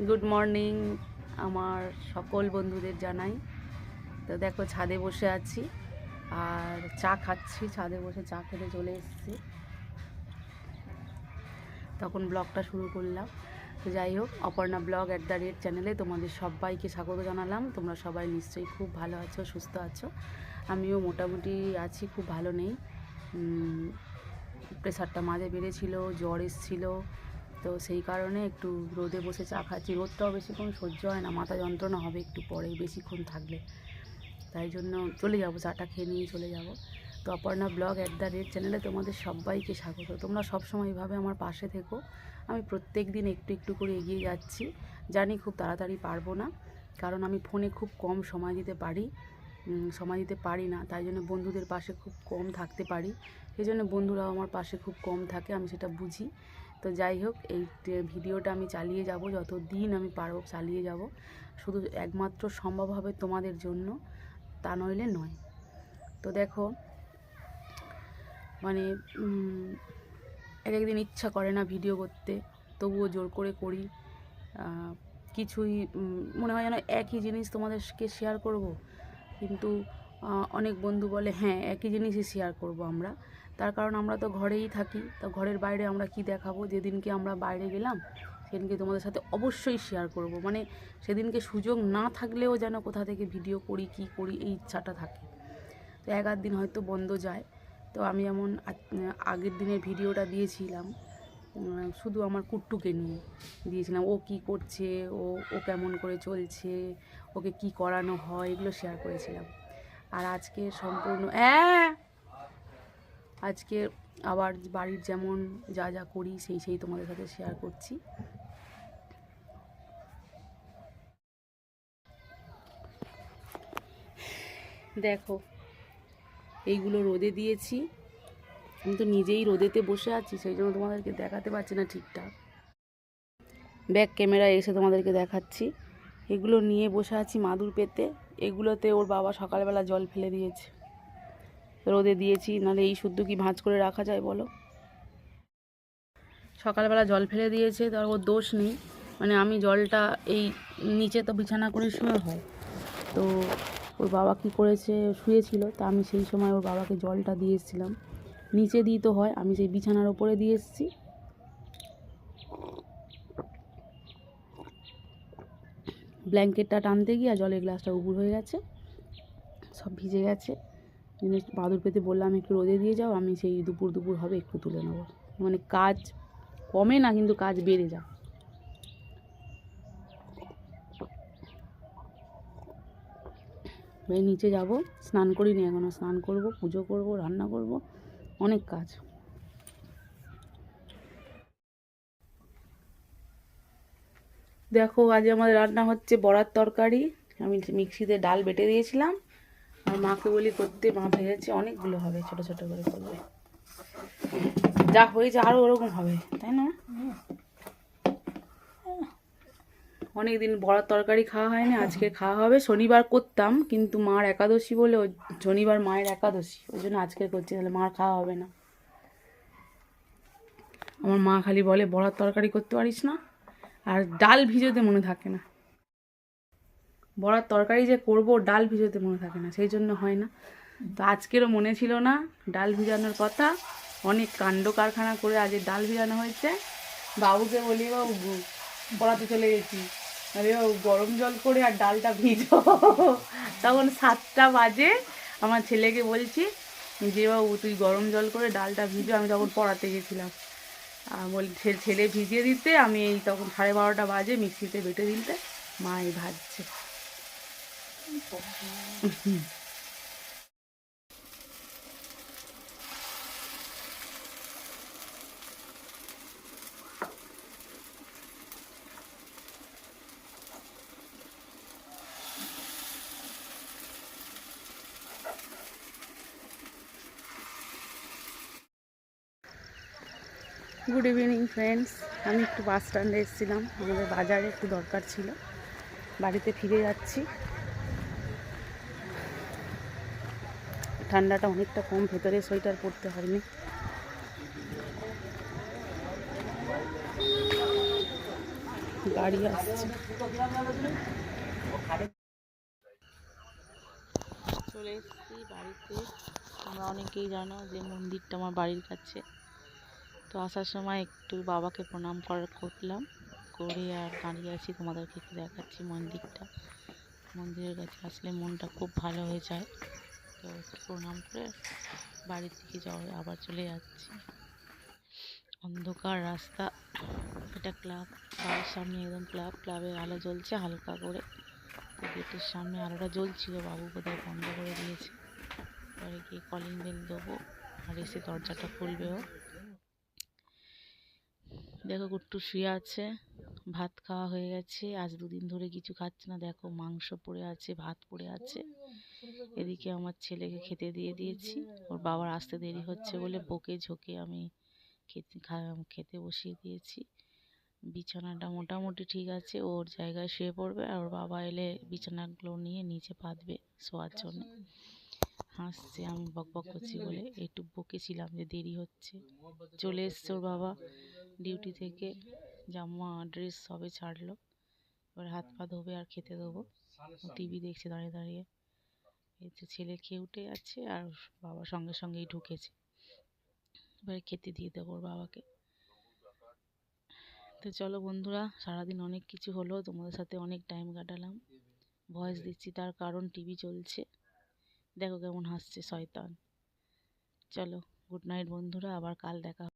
Good morning আমার সকল বন্ধুদের জানাই। তো দেখো ছাদে বসে আছি আর চা খাচ্ছি, ছাদে বসে চা খেতে চলে এসেছি, তখন ব্লগটা শুরু করলাম। তো যাই হোক, অপর্ণা ব্লগ @ চ্যানেলে তোমাদের সবাইকে স্বাগত জানালাম। তোমরা সবাই নিশ্চয়ই খুব ভালো আছো, সুস্থ আছো। আমিও মোটামুটি আছি, খুব ভালো নেই। প্রেশারটা মাঝে বেড়েছিল, জ্বর এসেছিলো, তো সেই কারণে একটু রোদে বসে চা খাচ্ছি। রোদটাও বেশিক্ষণ সহ্য হয় না, মাথা যন্ত্রণা হবে একটু পরে বেশিক্ষণ থাকলে, তাই জন্য চলে যাব, চাটা খেয়ে নিয়ে চলে যাব। তো অপর্ণা ব্লগ @ চ্যানেলে তোমাদের সবাইকে স্বাগত। তোমরা সবসময় এইভাবে আমার পাশে থেকো। আমি প্রত্যেক দিন একটু একটু করে এগিয়ে যাচ্ছি। জানি খুব তাড়াতাড়ি পারবো না, কারণ আমি ফোনে খুব কম সময় দিতে পারি না, তাই জন্য বন্ধুদের পাশে খুব কম থাকতে পারি। সেই জন্য বন্ধুরাও আমার পাশে খুব কম থাকে, আমি সেটা বুঝি। তো যাই হোক, এই ভিডিওটা আমি চালিয়ে যাব, যত দিন আমি পারব চালিয়ে যাব। শুধু একমাত্র সম্ভব হবে তোমাদের জন্য, তা নইলে নয়। তো দেখো, মানে এক একদিন ইচ্ছা করে না ভিডিও করতে, তবুও জোর করে করি। কিছুই মনে হয় যেন একই জিনিস তোমাদেরকে শেয়ার করব, কিন্তু অনেক বন্ধু বলে হ্যাঁ একই জিনিসই শেয়ার করব আমরা। তার কারণ আমরা তো ঘরেই থাকি, তো ঘরের বাইরে আমরা কি দেখাবো? যেদিনকে আমরা বাইরে গেলাম সেদিনকে তোমাদের সাথে অবশ্যই শেয়ার করব। মানে সেদিনকে সুযোগ না থাকলেও যেন কোথা থেকে ভিডিও করি, কি করি, এই ইচ্ছাটা থাকে। তো এক আধ দিন হয়তো বন্ধ যায়। তো আমি যেমন আগের দিনের ভিডিওটা দিয়েছিলাম, শুধু আমার কুট্টুকে নিয়ে দিয়েছিলাম। ও কি করছে, ও কেমন করে চলছে, ওকে কি করানো হয়, এগুলো শেয়ার করেছিলাম। আর আজকে সম্পূর্ণ আজকে আবার বাড়ির যেমন যা যা করি সেই তোমাদের সাথে শেয়ার করছি। দেখো, এইগুলো রোদে দিয়েছি। আমি তো নিজেই রোদেতে বসে আছি, সেই জন্য তোমাদেরকে দেখাতে পারছি না ঠিকঠাক। ব্যাক ক্যামেরায় এসে তোমাদেরকে দেখাচ্ছি। এগুলো নিয়ে বসে আছি মাদুর পেতে। এগুলোতে ওর বাবা সকালবেলা জল ফেলে দিয়েছে, রোদে দিয়েছি, নাহলে এই শুদ্ধ কি ভাঁজ করে রাখা যায় বলো? সকালবেলা জল ফেলে দিয়েছে, তার ওর দোষ নেই। মানে আমি জলটা এই নিচে তো বিছানা করে শুয়ে হয়, তো ওর বাবা কি করেছে, শুয়েছিল, তা আমি সেই সময় ওর বাবাকে জলটা দিয়ে এসেছিলাম। নিচে দিতে হয়, আমি সেই বিছানার ওপরে দিয়ে এসেছি। ব্ল্যাঙ্কেটটা টানতে গিয়ে জলের গ্লাসটা উবুর হয়ে গেছে, সব ভিজে গেছে। জিনিস বাদুর পেতে বললাম একটু রোদে দিয়ে যাও, আমি সেই দুপুর হবে একটু তুলে নেবো। মানে কাজ কমে না, কিন্তু কাজ বেড়ে যায়। নিচে যাব, স্নান করিনি এখনও, স্নান করব, পুজো করব, রান্না করব, অনেক কাজ। দেখো, আজ আমাদের রান্না হচ্ছে বড়ার তরকারি। আমি মিক্সিতে ডাল বেটে দিয়েছিলাম, আর মাকে বলি করতে, মা ভেজেছে অনেকগুলো হবে, ছোট ছোট করে করবে, যা হয়েছে আরও ওরকম হবে, তাই না? অনেক দিন বড়ার তরকারি খাওয়া হয়নি, আজকে খাওয়া হবে। শনিবার করতাম, কিন্তু মার একাদশী বলে, শনিবার মায়ের একাদশী, ওই জন্য আজকে করছি, তাহলে মার খাওয়া হবে না। আমার মা খালি বলে বড়ার তরকারি করতে পারিস না, আর ডাল ভিজোতে মনে থাকে না। বড়ার তরকারি যে করব, ডাল ভিজোতে মনে থাকে না, সেই জন্য হয় না। তো আজকেরও মনে ছিল না ডাল ভিজানোর কথা, অনেক কাণ্ড কারখানা করে আজ ডাল ভিজানো হয়েছে। বাবুকে বলি, বাবু পড়াতে চলে গেছি, আরে বাবু গরম জল করে আর ডালটা ভিজো। তখন 7টা বাজে, আমার ছেলেকে বলছি যে বাবু তুই গরম জল করে ডালটা ভিজো, আমি তখন পড়াতে গেছিলাম। বলি ছেলে ভিজিয়ে দিতে, আমি এই তখন 12:30 বাজে মিক্সিতে বেটে দিতে, মা এই ভাজছে। গুড ইভিনিং ফ্রেন্ডস, আমি একটু বাস স্ট্যান্ডে এসেছিলাম, আমাদের বাজারে একটু দরকার ছিল, বাড়িতে ফিরে যাচ্ছি। ঠান্ডাটা অনেকটা কম, ভেতরে সোয়েটার পরতে হয়নি। গাড়ি আসছে। চলে এসেছি বাড়িতে। তোমরা অনেকেই জানো যে মন্দিরটা আমার বাড়ির কাছে। তো আসার সময় একটু বাবাকে প্রণাম করলাম, করে আর দাঁড়িয়ে আছি, তোমাদেরকে একটু দেখাচ্ছি মন্দিরটা। মন্দিরের কাছে আসলে মনটা খুব ভালো হয়ে যায়। তো প্রণাম করে বাড়ির দিকে আবার চলে যাচ্ছি। অন্ধকার রাস্তা, এটা ক্লাব, বাড়ির সামনে একদম ক্লাবের আলো জ্বলছে হালকা করে। তো গেটের সামনে আলোটা জ্বলছিল, বাবু বোধহয় বন্ধ করে দিয়েছে। এবারে গিয়ে কলিং বেল দেবো আর এসে দরজাটা খুলবেও। দেখো গুট্টু শুয়ে আছে, ভাত খাওয়া হয়ে গেছে। আজ 2 দিন ধরে কিছু খাচ্ছে না। দেখো মাংস পড়ে আছে, ভাত পড়ে আছে। এদিকে আমার ছেলেকে খেতে দিয়ে দিয়েছি। ওর বাবার আসতে দেরি হচ্ছে বলে বকে ঝোঁকে আমি খেতে বসিয়ে দিয়েছি। বিছানাটা মোটামুটি ঠিক আছে, ওর জায়গায় শুয়ে পড়বে, আর ওর বাবা এলে বিছানাগুলো নিয়ে নিচে পাতবে শোয়ার জন্য। হাসছে আমি বকবক করছি বলে, একটু বকেছিলাম যে দেরি হচ্ছে। চলে এসছে ওর বাবা ডিউটি থেকে, জামা ড্রেস সবে ছাড়লো। এবার হাত পা ধোবে আর খেতে দেবো। টিভি দেখছে দাঁড়িয়ে দাঁড়িয়ে। এই যে ছেলে খেয়ে উঠে আছে আর বাবা সঙ্গে সঙ্গেই ঢুকেছে। এবারে খেতে দিয়ে দেবো ওর বাবাকে। তো চলো বন্ধুরা, সারাদিন অনেক কিছু হলো, তোমাদের সাথে অনেক টাইম কাটালাম। ভয়েস দিচ্ছি তার কারণ টিভি চলছে, দেখো কেমন হাসছে শয়তান। চলো গুড নাইট বন্ধুরা, আবার কাল দেখা।